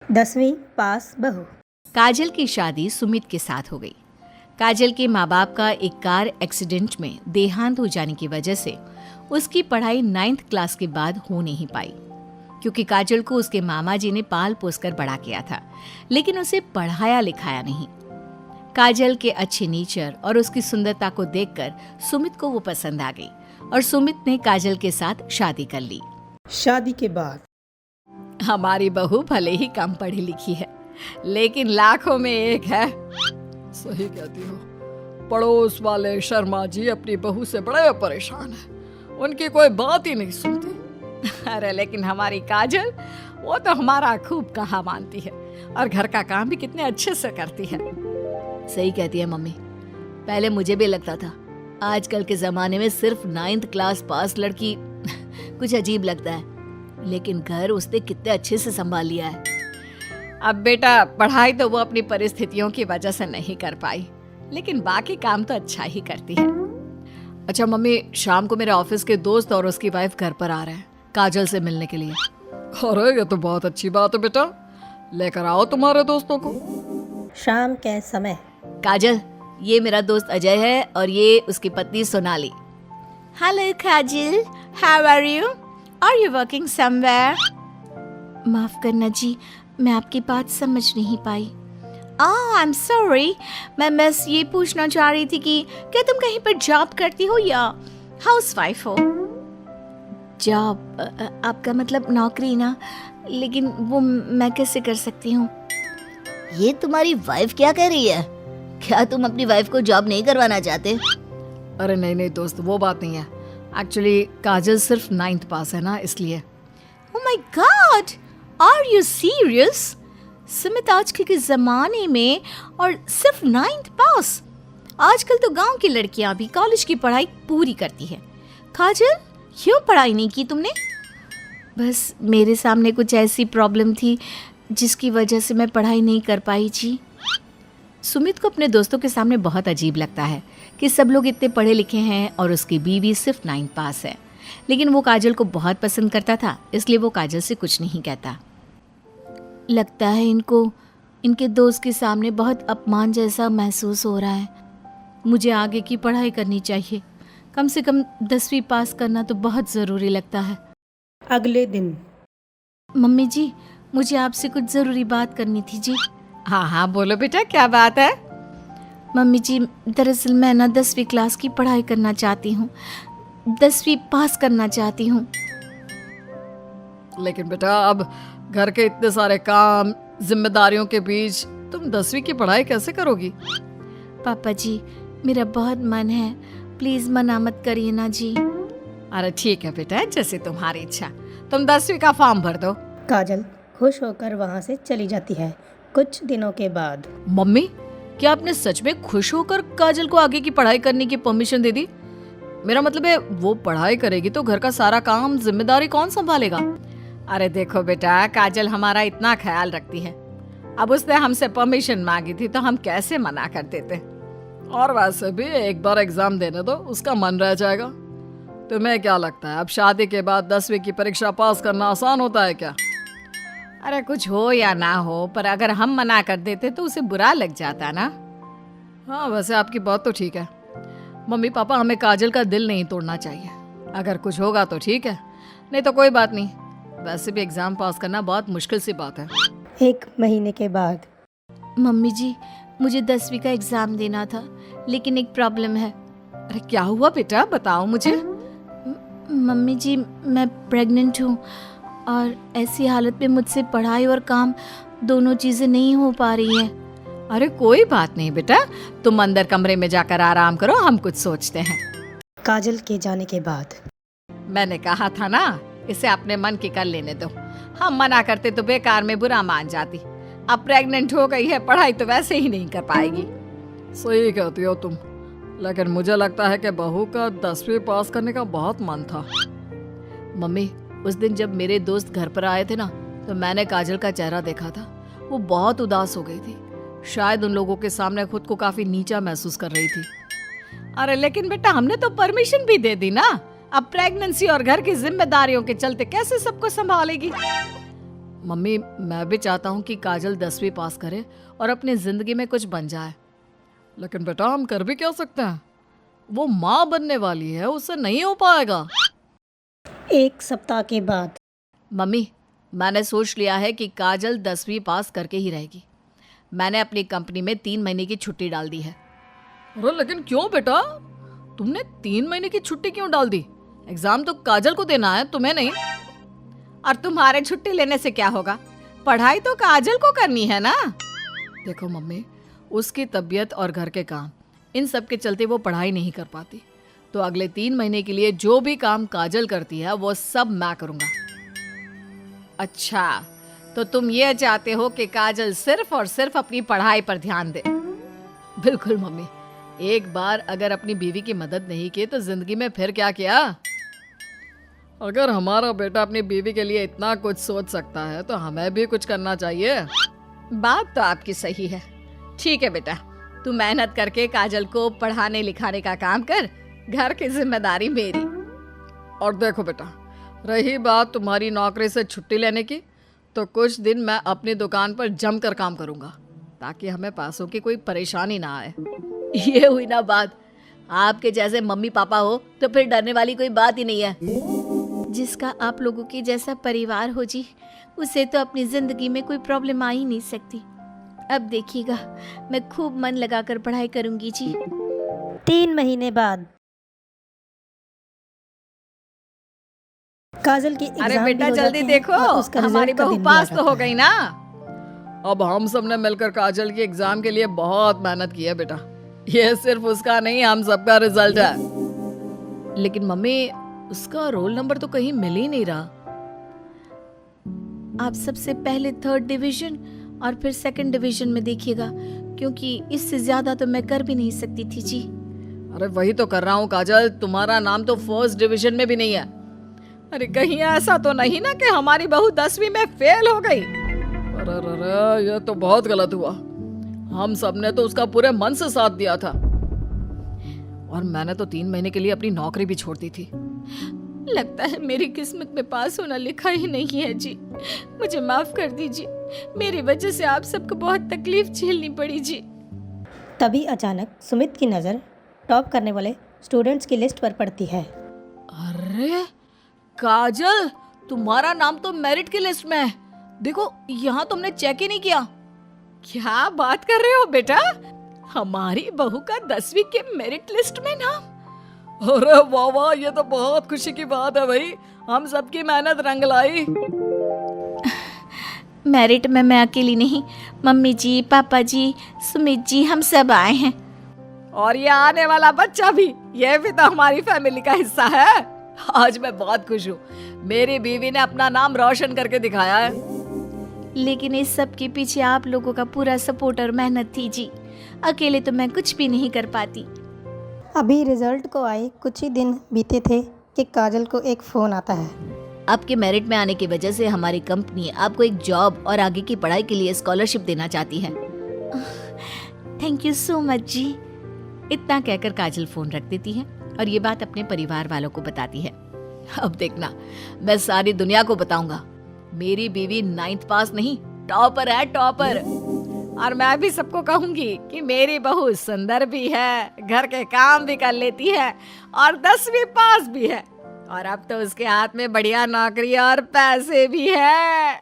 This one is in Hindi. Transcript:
10वीं पास बहू। काजल की शादी सुमित के साथ हो गई। काजल के माँ बाप का एक कार एक्सीडेंट में देहांत हो जाने की वजह से उसकी पढ़ाई 9th क्लास के बाद हो नहीं पाई, क्योंकि काजल को उसके मामा जी ने पाल पोस कर बड़ा किया था, लेकिन उसे पढ़ाया लिखाया नहीं। काजल के अच्छे नेचर और उसकी सुंदरता को देखकर सुमित को वो पसंद आ गई और सुमित ने काजल के साथ शादी कर ली। शादी के बाद हमारी बहू भले ही कम पढ़ी लिखी है, लेकिन लाखों में एक है। सही कहती हो। पड़ोस वाले शर्मा जी अपनी बहू से बड़े परेशान हैं। उनकी कोई बात ही नहीं सुनती। अरे लेकिन हमारी काजल, वो तो हमारा खूब कहा मानती है और घर का काम भी कितने अच्छे से करती है। सही कहती है मम्मी। पहले मुझे भी लगता था आजकल के जमाने में सिर्फ 9th क्लास पास लड़की कुछ अजीब लगता है, लेकिन घर उसने कितने अच्छे से संभाल लिया है। अब बेटा, पढ़ाई तो वो अपनी परिस्थितियों की वजह से नहीं कर पाई, लेकिन बाकी काम तो अच्छा ही करती है। अच्छा मम्मी, शाम को मेरे ऑफिस के दोस्त और उसकी वाइफ घर पर आ रहे हैं काजल से मिलने के लिए। अरे ये तो बहुत अच्छी बात है बेटा, लेकर आओ तुम्हारे दोस्तों को। शाम के समय काजल, ये मेरा दोस्त अजय है और ये उसकी पत्नी Sonali. Hello Kajal, how are you? Are you working somewhere? माफ करना जी, मैं आपकी बात समझ नहीं पाई। आई एम सॉरी, मैं बस ये पूछना चाह रही थी कि क्या तुम कहीं पर जॉब करती हो या हाउसवाइफ हो? जॉब? आपका मतलब नौकरी ना, लेकिन वो मैं कैसे कर सकती हूँ? ये तुम्हारी वाइफ क्या कह रही है? क्या तुम अपनी वाइफ को जॉब नहीं करवाना चाहते? अरे नहीं नहीं दोस्त, वो बात नहीं है। एक्चुअली काजल सिर्फ 9th पास है ना, इसलिए। Oh my God! Are you serious? Sumit, आज के ज़माने में और सिर्फ 9th पास? आजकल तो गांव की लड़कियां भी कॉलेज की पढ़ाई पूरी करती है। काजल, क्यों पढ़ाई नहीं की तुमने? बस मेरे सामने कुछ ऐसी प्रॉब्लम थी जिसकी वजह से मैं पढ़ाई नहीं कर पाई जी। सुमित को अपने दोस्तों के सामने बहुत अजीब लगता है कि सब लोग इतने पढ़े लिखे हैं और उसकी बीवी सिर्फ 9th पास है, लेकिन वो काजल को बहुत पसंद करता था, इसलिए वो काजल से कुछ नहीं कहता। लगता है इनको इनके दोस्त के सामने बहुत अपमान जैसा महसूस हो रहा है। मुझे आगे की पढ़ाई करनी चाहिए, कम से कम 10वीं पास करना तो बहुत ज़रूरी लगता है। अगले दिन मम्मी जी, मुझे आपसे कुछ ज़रूरी बात करनी थी जी। हाँ हाँ बोलो बेटा, क्या बात है? मम्मी जी, दरअसल मैं ना 10वीं क्लास की पढ़ाई करना चाहती हूँ, 10वीं पास करना चाहती हूँ। लेकिन बेटा, अब घर के इतने सारे काम, जिम्मेदारियों के बीच तुम 10वीं की पढ़ाई कैसे करोगी? पापा जी, मेरा बहुत मन है, प्लीज मना मत करिए ना जी। अरे ठीक है बेटा, जैसे तुम्हारी इच्छा। तुम 10वीं का फॉर्म भर दो। काजल खुश होकर वहाँ से चली जाती है। कुछ दिनों के बाद मम्मी, क्या आपने सच में खुश होकर काजल को आगे की पढ़ाई करने की परमिशन दे दी? मेरा मतलब है, वो पढ़ाई करेगी तो घर का सारा काम, जिम्मेदारी कौन संभालेगा? अरे देखो बेटा, काजल हमारा इतना ख्याल रखती है, अब उसने हमसे परमिशन मांगी थी तो हम कैसे मना कर देते। और वैसे भी एक बार एग्जाम देने दो, उसका मन रह जाएगा। तुम्हें क्या लगता है, अब शादी के बाद 10वीं की परीक्षा पास करना आसान होता है क्या? अरे कुछ हो या ना हो, पर अगर हम मना कर देते तो उसे बुरा लग जाता ना। हाँ वैसे आपकी बात तो ठीक है। मम्मी पापा, हमें काजल का दिल नहीं तोड़ना चाहिए। अगर कुछ होगा तो ठीक है, नहीं तो कोई बात नहीं। वैसे भी एग्जाम पास करना बहुत मुश्किल सी बात है। 1 महीने के बाद मम्मी जी, मुझे 10वीं का एग्जाम देना था, लेकिन एक प्रॉब्लम है। अरे क्या हुआ बेटा, बताओ मुझे। मम्मी जी, मैं प्रेग्नेंट हूँ और ऐसी हालत में मुझसे पढ़ाई और काम दोनों चीज़ें नहीं हो पा रही है। अरे कोई बात नहीं बेटा, तुम अंदर कमरे में जाकर आराम करो, हम कुछ सोचते हैं। काजल के जाने के बाद मैंने कहा था ना, इसे अपने मन की कर लेने दो। हम मना करते तो बेकार में बुरा मान जाती। अब प्रेग्नेंट हो गई है, पढ़ाई तो वैसे ही नहीं कर पाएगी। सही कहती हो तुम, लेकिन मुझे लगता है कि बहू का 10वीं पास करने का बहुत मन था। मम्मी, उस दिन जब मेरे दोस्त घर पर आए थे ना, तो मैंने काजल का चेहरा देखा था। वो बहुत उदास हो गई थी, शायद उन लोगों के सामने खुद को काफी नीचा महसूस कर रही थी। अरे लेकिन बेटा, हमने तो परमिशन भी दे दी ना। अब प्रेगनेंसी और घर की जिम्मेदारियों के चलते कैसे सबको संभालेगी? मम्मी मैं भी चाहता हूँ कि काजल 10वीं पास करे और अपनी जिंदगी में कुछ बन जाए, लेकिन बेटा हम कर भी क्या सकते हैं? वो माँ बनने वाली है, उससे नहीं हो पाएगा। एक सप्ताह के बाद। मम्मी मैंने सोच लिया है कि काजल 10वीं पास करके ही रहेगी। मैंने अपनी कंपनी में 3 महीने की छुट्टी डाल दी है। अरे लेकिन क्यों बेटा, तुमने 3 महीने की छुट्टी क्यों डाल दी? एग्जाम तो काजल को देना है, तुम्हें नहीं। और तुम्हारे छुट्टी लेने से क्या होगा? पढ़ाई तो काजल को करनी है ना। देखो मम्मी, उसकी तबीयत और घर के काम, इन सब के चलते वो पढ़ाई नहीं कर पाती, तो अगले 3 महीने के लिए जो भी काम काजल करती है वो सब मैं करूँगा। अच्छा, तो तुम ये चाहते हो कि काजल सिर्फ और सिर्फ अपनी पढ़ाई पर ध्यान दे? बिल्कुल मम्मी, एक बार अगर अपनी बीवी की मदद नहीं की तो जिंदगी में फिर क्या किया? अगर हमारा बेटा अपनी बीवी के लिए इतना कुछ सोच सकता है तो हमें भी कुछ करना चाहिए। बात तो आपकी सही है। ठीक है बेटा, तू मेहनत करके काजल को पढ़ाने लिखाने का काम कर, घर की जिम्मेदारी मेरी। और देखो बेटा, रही बात तुम्हारी नौकरी से छुट्टी लेने की, तो कुछ दिन मैं अपनी दुकान पर जमकर काम करूंगा ताकि हमें पैसों की कोई परेशानी ना आए। ये हुई ना बात। आपके जैसे मम्मी पापा हो तो फिर डरने वाली कोई बात ही नहीं है। जिसका आप लोगों के जैसा परिवार हो जी, उसे तो अपनी जिंदगी में कोई प्रॉब्लम आ ही नहीं सकती। अब देखिएगा, मैं खूब मन लगाकर पढ़ाई करूंगी जी। 3 महीने बाद। काजल की अरे एग्जाम भी बेटा हो जल्दी जाते हैं देखो, और उसका हमारी रिजल्ट का बहू दिन भी पास आ तो जाता हो गई ना। अब हम सब ने मिलकर काजल की एग्जाम के लिए बहुत मेहनत की है बेटा। ये सिर्फ उसका नहीं, हम सबका रिजल्ट है। लेकिन मम्मी, उसका रोल नंबर तो कहीं मिल ही नहीं रहा। आप सबसे पहले 3rd डिवीजन और फिर 2nd डिवीजन में देखिएगा, क्योंकि इससे ज्यादा तो मैं कर भी नहीं सकती थी जी। अरे वही तो कर रहा हूँ काजल, तुम्हारा नाम तो 1st डिवीजन में भी नहीं है। अरे कहीं ऐसा तो नहीं ना कि हमारी बहू 10वीं में फेल हो गई? अरे ये तो बहुत गलत हुआ। हम सब ने तो उसका पूरे मन से साथ दिया था, और मैंने तो 3 महीने के लिए अपनी नौकरी भी छोड़ दी थी। लगता है मेरी किस्मत में पास होना लिखा ही नहीं है जी। मुझे माफ कर दीजिए, मेरी वजह से आप सबको बहुत तकलीफ झेलनी पड़ी जी। तभी अचानक सुमित की नज़र टॉप करने वाले स्टूडेंट्स की लिस्ट पर पड़ती है। अरे काजल, तुम्हारा नाम तो मेरिट की लिस्ट में है। देखो, यहाँ तुमने चेक ही नहीं किया। क्या बात कर रहे हो बेटा? हमारी बहू का 10वीं के मेरिट लिस्ट में नाम? अरे वाह वाह, ये तो बहुत खुशी की बात है भाई। हम सबकी मेहनत रंग लाई। मेरिट में मैं अकेली नहीं, मम्मी जी, पापा जी, सुमित जी, हम सब आए हैं। और ये आने वाला बच्चा भी, ये भी तो हमारी फैमिली का हिस्सा है। आज मैं बहुत खुश हूँ, मेरी बीवी ने अपना नाम रोशन करके दिखाया है। लेकिन इस सब के पीछे आप लोगों का पूरा सपोर्ट और मेहनत थी जी। अकेले तो मैं कुछ भी नहीं कर पाती। अभी रिजल्ट को आए कुछ ही दिन बीते थे कि काजल को एक फ़ोन आता है। आपके मेरिट में आने की वजह से हमारी कंपनी आपको एक जॉब और आगे की पढ़ाई के लिए स्कॉलरशिप देना चाहती है। थैंक यू सो मच जी। इतना कहकर काजल फोन रख देती है और ये बात अपने परिवार वालों को बताती है। अब देखना, मैं सारी दुनिया को बताऊंगा, मेरी बीवी 9th पास नहीं, टॉपर है, टॉपर। और मैं भी सबको कहूंगी कि मेरी बहू सुंदर भी है, घर के काम भी कर लेती है और 10वीं पास भी है, और अब तो उसके हाथ में बढ़िया नौकरी और पैसे भी है।